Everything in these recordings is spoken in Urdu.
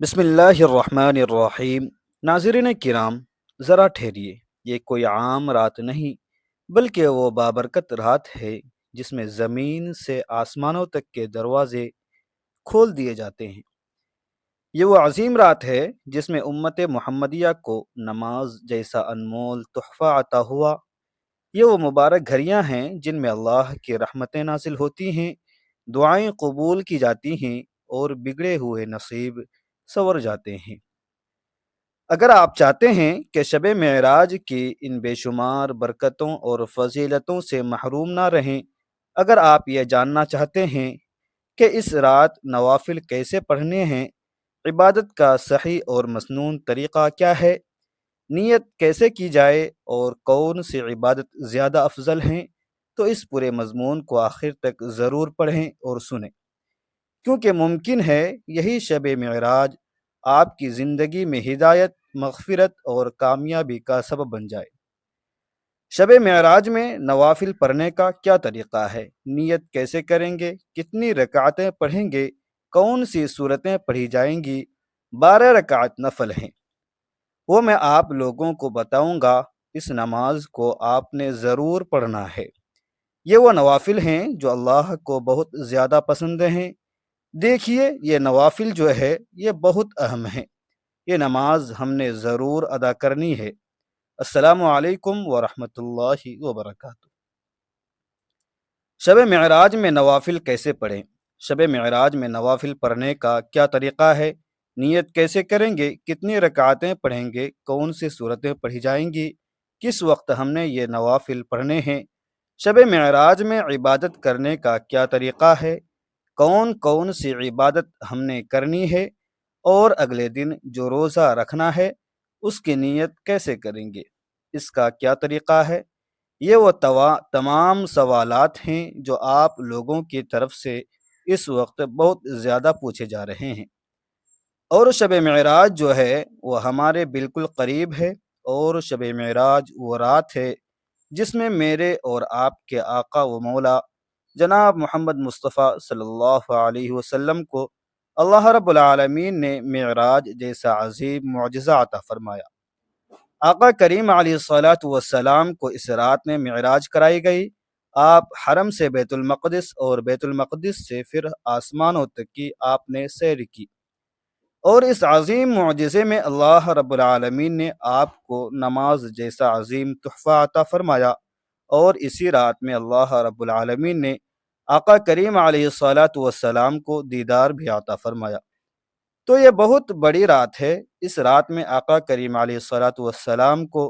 بسم اللہ الرحمن الرحیم۔ ناظرین کرام، ذرا ٹھہریے، یہ کوئی عام رات نہیں بلکہ وہ بابرکت رات ہے جس میں زمین سے آسمانوں تک کے دروازے کھول دیے جاتے ہیں۔ یہ وہ عظیم رات ہے جس میں امت محمدیہ کو نماز جیسا انمول تحفہ عطا ہوا۔ یہ وہ مبارک گھڑیاں ہیں جن میں اللہ کی رحمتیں نازل ہوتی ہیں، دعائیں قبول کی جاتی ہیں اور بگڑے ہوئے نصیب سنور جاتے ہیں۔ اگر آپ چاہتے ہیں کہ شب معراج کی ان بے شمار برکتوں اور فضیلتوں سے محروم نہ رہیں، اگر آپ یہ جاننا چاہتے ہیں کہ اس رات نوافل کیسے پڑھنے ہیں، عبادت کا صحیح اور مسنون طریقہ کیا ہے، نیت کیسے کی جائے اور کون سی عبادت زیادہ افضل ہیں، تو اس پورے مضمون کو آخر تک ضرور پڑھیں اور سنیں، کیونکہ ممکن ہے یہی شب معراج آپ کی زندگی میں ہدایت، مغفرت اور کامیابی کا سبب بن جائے۔ شب معراج میں نوافل پڑھنے کا کیا طریقہ ہے، نیت کیسے کریں گے، کتنی رکعتیں پڑھیں گے، کون سی صورتیں پڑھی جائیں گی؟ 12 رکعت نفل ہیں، وہ میں آپ لوگوں کو بتاؤں گا۔ اس نماز کو آپ نے ضرور پڑھنا ہے۔ یہ وہ نوافل ہیں جو اللہ کو بہت زیادہ پسند ہیں۔ دیکھیے، یہ نوافل جو ہے یہ بہت اہم ہیں، یہ نماز ہم نے ضرور ادا کرنی ہے۔ السلام علیکم ورحمۃ اللہ وبرکاتہ۔ شب معراج میں نوافل کیسے پڑھیں؟ شب معراج میں نوافل پڑھنے کا کیا طریقہ ہے، نیت کیسے کریں گے، کتنی رکعتیں پڑھیں گے، کون سی صورتیں پڑھی جائیں گی، کس وقت ہم نے یہ نوافل پڑھنے ہیں، شب معراج میں عبادت کرنے کا کیا طریقہ ہے، کون کون سی عبادت ہم نے کرنی ہے، اور اگلے دن جو روزہ رکھنا ہے اس کی نیت کیسے کریں گے، اس کا کیا طریقہ ہے۔ یہ وہ تمام سوالات ہیں جو آپ لوگوں کی طرف سے اس وقت بہت زیادہ پوچھے جا رہے ہیں۔ اور شب معراج جو ہے وہ ہمارے بالکل قریب ہے، اور شب معراج وہ رات ہے جس میں میرے اور آپ کے آقا و مولا جناب محمد مصطفیٰ صلی اللہ علیہ وسلم کو اللہ رب العالمین نے معراج جیسا عظیم معجزہ عطا فرمایا۔ آقا کریم علیہ الصلاۃ والسلام کو اس رات میں معراج کرائی گئی۔ آپ حرم سے بیت المقدس اور بیت المقدس سے پھر آسمانوں تک کی آپ نے سیر کی، اور اس عظیم معجزے میں اللہ رب العالمین نے آپ کو نماز جیسا عظیم تحفہ عطا فرمایا، اور اسی رات میں اللہ رب العالمین نے آقا کریم علیہ الصلاۃ والسلام کو دیدار بھی عطا فرمایا۔ تو یہ بہت بڑی رات ہے۔ اس رات میں آقا کریم علیہ الصلاۃ والسلام کو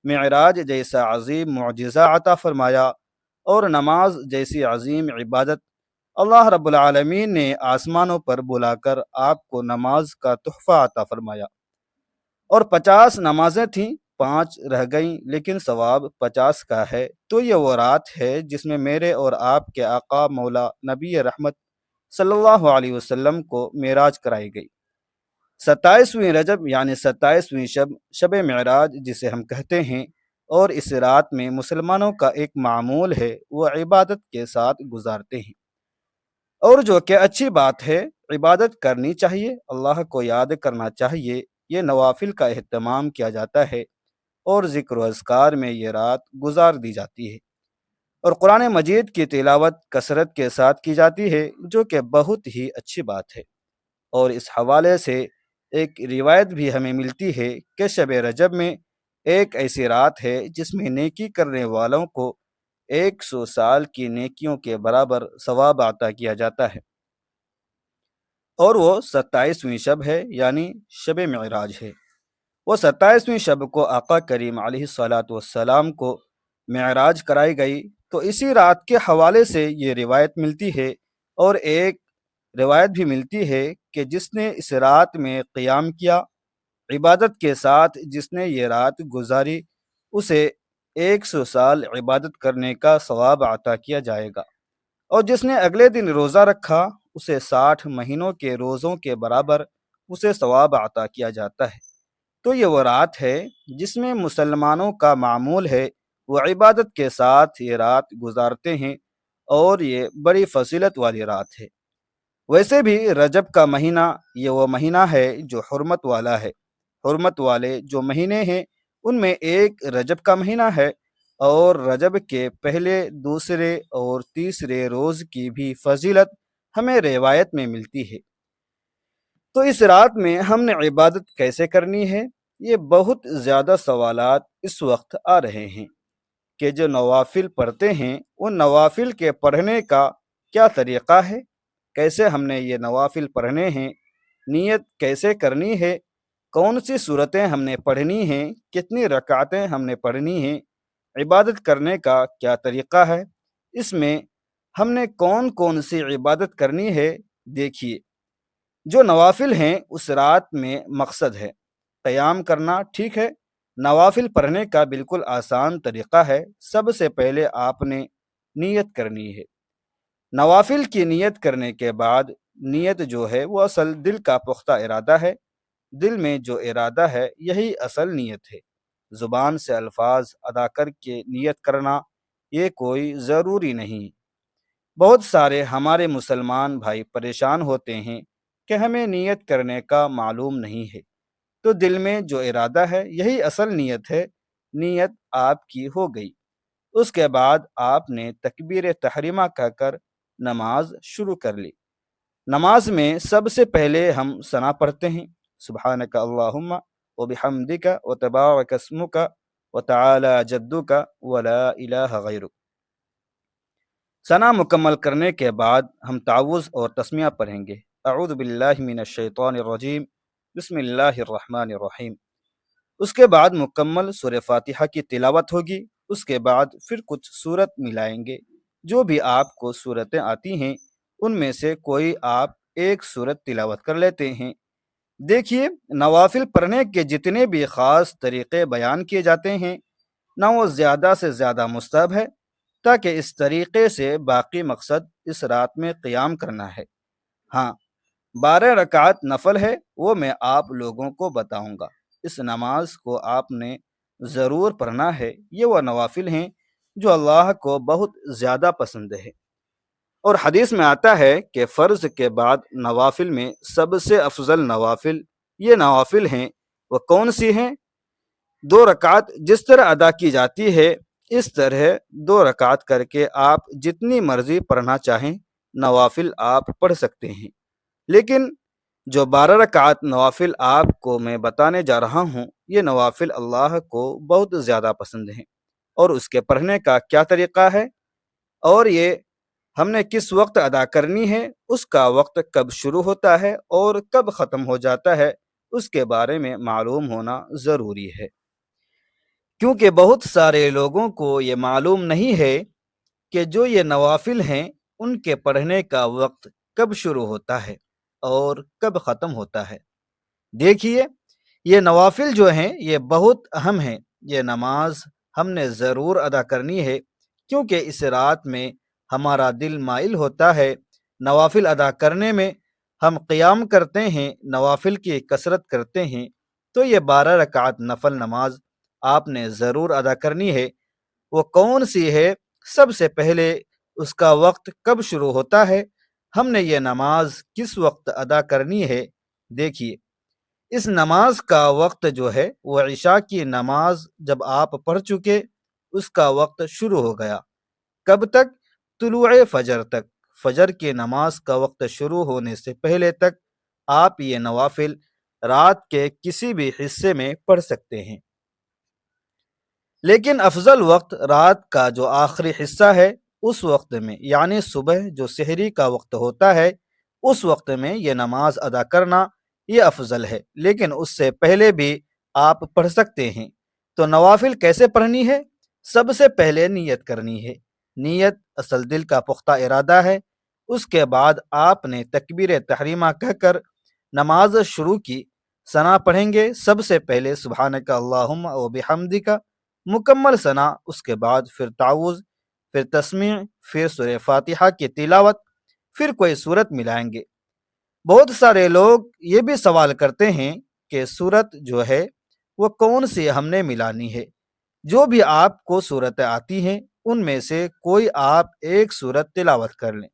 معراج جیسا عظیم معجزہ عطا فرمایا، اور نماز جیسی عظیم عبادت اللہ رب العالمین نے آسمانوں پر بلا کر آپ کو نماز کا تحفہ عطا فرمایا۔ اور 50 نمازیں تھیں، 5 رہ گئیں، لیکن ثواب 50 کا ہے۔ تو یہ وہ رات ہے جس میں میرے اور آپ کے آقا مولا نبی رحمت صلی اللہ علیہ وسلم کو معراج کرائی گئی۔ 27ویں رجب یعنی 27ویں شب معراج جسے ہم کہتے ہیں، اور اس رات میں مسلمانوں کا ایک معمول ہے، وہ عبادت کے ساتھ گزارتے ہیں، اور جو کہ اچھی بات ہے، عبادت کرنی چاہیے، اللہ کو یاد کرنا چاہیے، یہ نوافل کا اہتمام کیا جاتا ہے، اور ذکر و اذکار میں یہ رات گزار دی جاتی ہے، اور قرآن مجید کی تلاوت کثرت کے ساتھ کی جاتی ہے، جو کہ بہت ہی اچھی بات ہے۔ اور اس حوالے سے ایک روایت بھی ہمیں ملتی ہے کہ شب رجب میں ایک ایسی رات ہے جس میں نیکی کرنے والوں کو 100 سال کی نیکیوں کے برابر ثواب عطا کیا جاتا ہے، اور وہ 27ویں شب ہے، یعنی شب معراج ہے۔ وہ 27ویں شب کو آقا کریم علیہ الصلاۃ والسلام کو معراج کرائی گئی، تو اسی رات کے حوالے سے یہ روایت ملتی ہے، اور ایک روایت بھی ملتی ہے کہ جس نے اس رات میں قیام کیا، عبادت کے ساتھ جس نے یہ رات گزاری، اسے 100 سال عبادت کرنے کا ثواب عطا کیا جائے گا، اور جس نے اگلے دن روزہ رکھا، اسے 60 مہینوں کے روزوں کے برابر اسے ثواب عطا کیا جاتا ہے۔ تو یہ وہ رات ہے جس میں مسلمانوں کا معمول ہے وہ عبادت کے ساتھ یہ رات گزارتے ہیں، اور یہ بڑی فضیلت والی رات ہے۔ ویسے بھی رجب کا مہینہ یہ وہ مہینہ ہے جو حرمت والا ہے۔ حرمت والے جو مہینے ہیں ان میں ایک رجب کا مہینہ ہے، اور رجب کے پہلے، دوسرے اور تیسرے روز کی بھی فضیلت ہمیں روایت میں ملتی ہے۔ تو اس رات میں ہم نے عبادت کیسے کرنی ہے؟ یہ بہت زیادہ سوالات اس وقت آ رہے ہیں کہ جو نوافل پڑھتے ہیں ان نوافل کے پڑھنے کا کیا طریقہ ہے، کیسے ہم نے یہ نوافل پڑھنے ہیں، نیت کیسے کرنی ہے، کون سی صورتیں ہم نے پڑھنی ہیں، کتنی رکعتیں ہم نے پڑھنی ہیں، عبادت کرنے کا کیا طریقہ ہے، اس میں ہم نے کون کون سی عبادت کرنی ہے۔ دیکھیے، جو نوافل ہیں اس رات میں مقصد ہے قیام کرنا، ٹھیک ہے۔ نوافل پڑھنے کا بالکل آسان طریقہ ہے۔ سب سے پہلے آپ نے نیت کرنی ہے۔ نوافل کی نیت کرنے کے بعد، نیت جو ہے وہ اصل دل کا پختہ ارادہ ہے۔ دل میں جو ارادہ ہے یہی اصل نیت ہے۔ زبان سے الفاظ ادا کر کے نیت کرنا یہ کوئی ضروری نہیں۔ بہت سارے ہمارے مسلمان بھائی پریشان ہوتے ہیں کہ ہمیں نیت کرنے کا معلوم نہیں ہے۔ تو دل میں جو ارادہ ہے یہی اصل نیت ہے۔ نیت آپ کی ہو گئی، اس کے بعد آپ نے تکبیر تحریمہ کہہ کر نماز شروع کر لی۔ نماز میں سب سے پہلے ہم ثنا پڑھتے ہیں، سبحانک اللہم وبحمدک وتبارک اسمک وتعالی جدک ولا الہ غیرک۔ ثنا مکمل کرنے کے بعد ہم تعوذ اور تسمیہ پڑھیں گے، اعوذ باللہ من الشیطان الرجیم، بسم اللہ الرحمن الرحیم۔ اس کے بعد مکمل سورہ فاتحہ کی تلاوت ہوگی۔ اس کے بعد پھر کچھ صورت ملائیں گے، جو بھی آپ کو صورتیں آتی ہیں ان میں سے کوئی آپ ایک صورت تلاوت کر لیتے ہیں۔ دیکھیے، نوافل پڑھنے کے جتنے بھی خاص طریقے بیان کیے جاتے ہیں نہ وہ زیادہ سے زیادہ مستحب ہے، تاکہ اس طریقے سے باقی مقصد اس رات میں قیام کرنا ہے۔ ہاں، 12 رکعت نفل ہے، وہ میں آپ لوگوں کو بتاؤں گا۔ اس نماز کو آپ نے ضرور پڑھنا ہے۔ یہ وہ نوافل ہیں جو اللہ کو بہت زیادہ پسند ہے، اور حدیث میں آتا ہے کہ فرض کے بعد نوافل میں سب سے افضل نوافل یہ نوافل ہیں۔ وہ کون سی ہیں؟ 2 رکعت جس طرح ادا کی جاتی ہے اس طرح 2 رکعت کر کے آپ جتنی مرضی پڑھنا چاہیں نوافل آپ پڑھ سکتے ہیں۔ لیکن جو 12 رکعت نوافل آپ کو میں بتانے جا رہا ہوں یہ نوافل اللہ کو بہت زیادہ پسند ہیں، اور اس کے پڑھنے کا کیا طریقہ ہے، اور یہ ہم نے کس وقت ادا کرنی ہے، اس کا وقت کب شروع ہوتا ہے اور کب ختم ہو جاتا ہے، اس کے بارے میں معلوم ہونا ضروری ہے، کیونکہ بہت سارے لوگوں کو یہ معلوم نہیں ہے کہ جو یہ نوافل ہیں ان کے پڑھنے کا وقت کب شروع ہوتا ہے اور کب ختم ہوتا ہے۔ دیکھیے، یہ نوافل جو ہیں یہ بہت اہم ہیں۔ یہ نماز ہم نے ضرور ادا کرنی ہے، کیونکہ اس رات میں ہمارا دل مائل ہوتا ہے نوافل ادا کرنے میں۔ ہم قیام کرتے ہیں، نوافل کی کثرت کرتے ہیں، تو یہ 12 رکعت نفل نماز آپ نے ضرور ادا کرنی ہے۔ وہ کون سی ہے؟ سب سے پہلے اس کا وقت کب شروع ہوتا ہے، ہم نے یہ نماز کس وقت ادا کرنی ہے۔ دیکھیے، اس نماز کا وقت جو ہے وہ عشاء کی نماز جب آپ پڑھ چکے اس کا وقت شروع ہو گیا۔ کب تک؟ طلوع فجر تک۔ فجر کی نماز کا وقت شروع ہونے سے پہلے تک آپ یہ نوافل رات کے کسی بھی حصے میں پڑھ سکتے ہیں، لیکن افضل وقت رات کا جو آخری حصہ ہے اس وقت میں، یعنی صبح جو سحری کا وقت ہوتا ہے اس وقت میں یہ نماز ادا کرنا یہ افضل ہے، لیکن اس سے پہلے بھی آپ پڑھ سکتے ہیں۔ تو نوافل کیسے پڑھنی ہے؟ سب سے پہلے نیت کرنی ہے۔ نیت اصل دل کا پختہ ارادہ ہے۔ اس کے بعد آپ نے تکبیر تحریمہ کہہ کر نماز شروع کی۔ ثنا پڑھیں گے، سب سے پہلے سبحانک اللہم و بحمدک، مکمل ثنا، اس کے بعد پھر تعوذ، پھر تسمیع، پھر سورہ فاتحہ کی تلاوت، پھر کوئی صورت ملائیں گے۔ بہت سارے لوگ یہ بھی سوال کرتے ہیں کہ صورت جو ہے وہ کون سی ہم نے ملانی ہے۔ جو بھی آپ کو صورتیں آتی ہیں ان میں سے کوئی آپ ایک صورت تلاوت کر لیں۔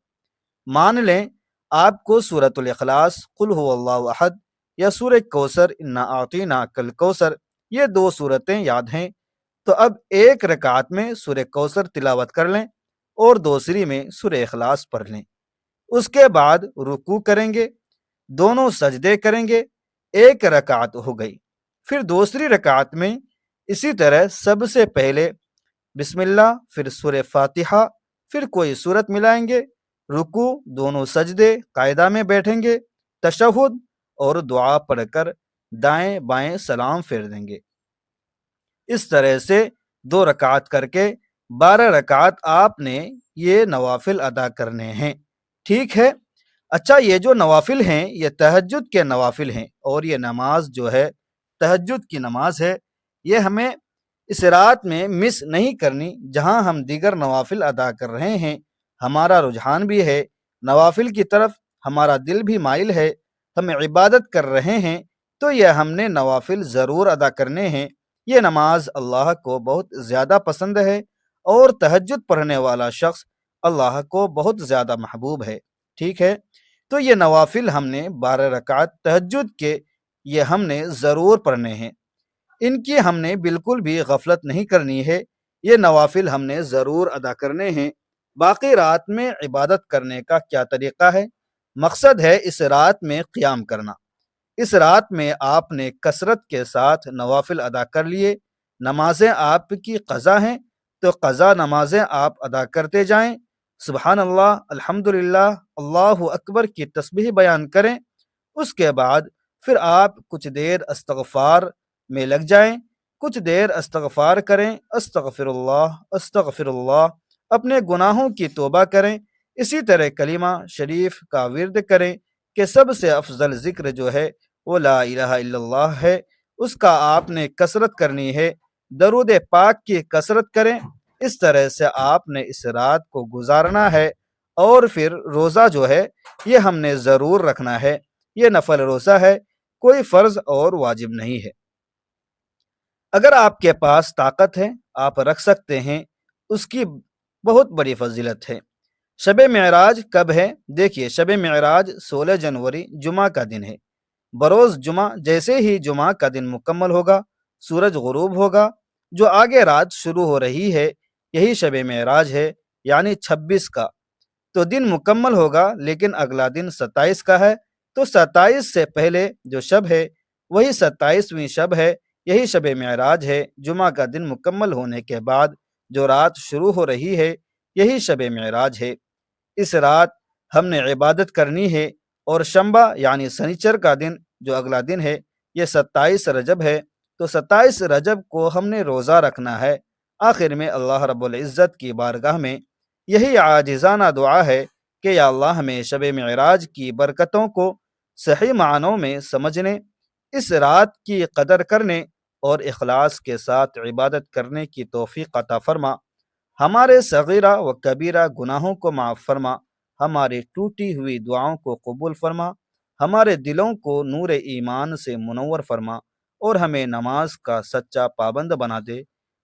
مان لیں آپ کو سورۃ الاخلاص، قل هو اللہ احد یا سورہ کوثر، انا اعطیناک الکوثر، یہ دو صورتیں یاد ہیں تو اب ایک رکعت میں سورہ کوثر تلاوت کر لیں اور دوسری میں سورہ اخلاص پڑھ لیں۔ اس کے بعد رکوع کریں گے، دونوں سجدے کریں گے، ایک رکعت ہو گئی۔ پھر دوسری رکعت میں اسی طرح سب سے پہلے بسم اللہ، پھر سورہ فاتحہ، پھر کوئی صورت ملائیں گے، رکوع، دونوں سجدے، قاعدہ میں بیٹھیں گے، تشہد اور دعا پڑھ کر دائیں بائیں سلام پھیر دیں گے۔ اس طرح سے 2 رکعت کر کے 12 رکعت آپ نے یہ نوافل ادا کرنے ہیں۔ ٹھیک ہے؟ اچھا، یہ جو نوافل ہیں یہ تہجد کے نوافل ہیں، اور یہ نماز جو ہے تہجد کی نماز ہے، یہ ہمیں اس رات میں مس نہیں کرنی۔ جہاں ہم دیگر نوافل ادا کر رہے ہیں، ہمارا رجحان بھی ہے نوافل کی طرف، ہمارا دل بھی مائل ہے، ہم عبادت کر رہے ہیں، تو یہ ہم نے نوافل ضرور ادا کرنے ہیں۔ یہ نماز اللہ کو بہت زیادہ پسند ہے، اور تہجد پڑھنے والا شخص اللہ کو بہت زیادہ محبوب ہے۔ ٹھیک ہے؟ تو یہ نوافل ہم نے 12 رکعت تہجد کے یہ ہم نے ضرور پڑھنے ہیں، ان کی ہم نے بالکل بھی غفلت نہیں کرنی ہے، یہ نوافل ہم نے ضرور ادا کرنے ہیں۔ باقی رات میں عبادت کرنے کا کیا طریقہ ہے؟ مقصد ہے اس رات میں قیام کرنا۔ اس رات میں آپ نے کثرت کے ساتھ نوافل ادا کر لیے، نمازیں آپ کی قضا ہیں تو قضا نمازیں آپ ادا کرتے جائیں، سبحان اللہ، الحمدللہ، اللہ اکبر کی تسبیح بیان کریں۔ اس کے بعد پھر آپ کچھ دیر استغفار میں لگ جائیں، کچھ دیر استغفار کریں، استغفر اللہ، اپنے گناہوں کی توبہ کریں۔ اسی طرح کلمہ شریف کا ورد کریں کہ سب سے افضل ذکر جو ہے وہ لا الہ الا اللہ ہے، اس کا آپ نے کثرت کرنی ہے۔ درود پاک کی کثرت کریں۔ اس طرح سے آپ نے اس رات کو گزارنا ہے، اور پھر روزہ جو ہے یہ ہم نے ضرور رکھنا ہے۔ یہ نفل روزہ ہے، کوئی فرض اور واجب نہیں ہے۔ اگر آپ کے پاس طاقت ہے آپ رکھ سکتے ہیں، اس کی بہت بڑی فضیلت ہے۔ شب معراج کب ہے؟ دیکھیے، شب معراج 16 جنوری جمعہ کا دن ہے۔ بروز جمعہ جیسے ہی جمعہ کا دن مکمل ہوگا، سورج غروب ہوگا، جو آگے رات شروع ہو رہی ہے یہی شب معراج ہے، یعنی 26 کا تو دن مکمل ہوگا، لیکن اگلا دن 27 کا ہے، تو 27 سے پہلے جو شب ہے وہی 27ویں شب ہے، یہی شب معراج ہے۔ جمعہ کا دن مکمل ہونے کے بعد جو رات شروع ہو رہی ہے یہی شب معراج ہے۔ اس رات ہم نے عبادت کرنی ہے، اور شنبہ یعنی سنیچر کا دن جو اگلا دن ہے یہ 27 رجب ہے، تو 27 رجب کو ہم نے روزہ رکھنا ہے۔ آخر میں اللہ رب العزت کی بارگاہ میں یہی عاجزانہ دعا ہے کہ یا اللہ ہمیں شب معراج کی برکتوں کو صحیح معنوں میں سمجھنے، اس رات کی قدر کرنے اور اخلاص کے ساتھ عبادت کرنے کی توفیق عطا فرما۔ ہمارے صغیرہ و کبیرہ گناہوں کو معاف فرما، ہماری ٹوٹی ہوئی دعاؤں کو قبول فرما، ہمارے دلوں کو نور ایمان سے منور فرما، اور ہمیں نماز کا سچا پابند بنا دے۔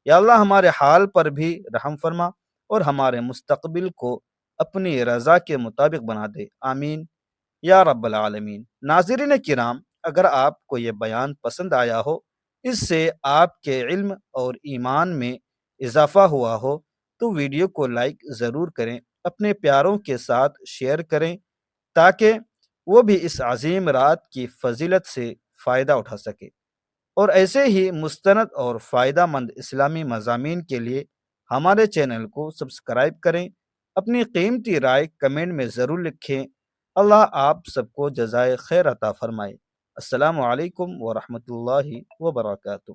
یا اللہ ہمارے حال پر بھی رحم فرما، اور ہمارے مستقبل کو اپنی رضا کے مطابق بنا دے، آمین یا رب العالمین۔ ناظرین کرام، اگر آپ کو یہ بیان پسند آیا ہو، اس سے آپ کے علم اور ایمان میں اضافہ ہوا ہو، تو ویڈیو کو لائک ضرور کریں، اپنے پیاروں کے ساتھ شیئر کریں، تاکہ وہ بھی اس عظیم رات کی فضیلت سے فائدہ اٹھا سکے۔ اور ایسے ہی مستند اور فائدہ مند اسلامی مضامین کے لیے ہمارے چینل کو سبسکرائب کریں، اپنی قیمتی رائے کمنٹ میں ضرور لکھیں۔ اللہ آپ سب کو جزائے خیر عطا فرمائے۔ السلام علیکم ورحمۃ اللہ وبرکاتہ۔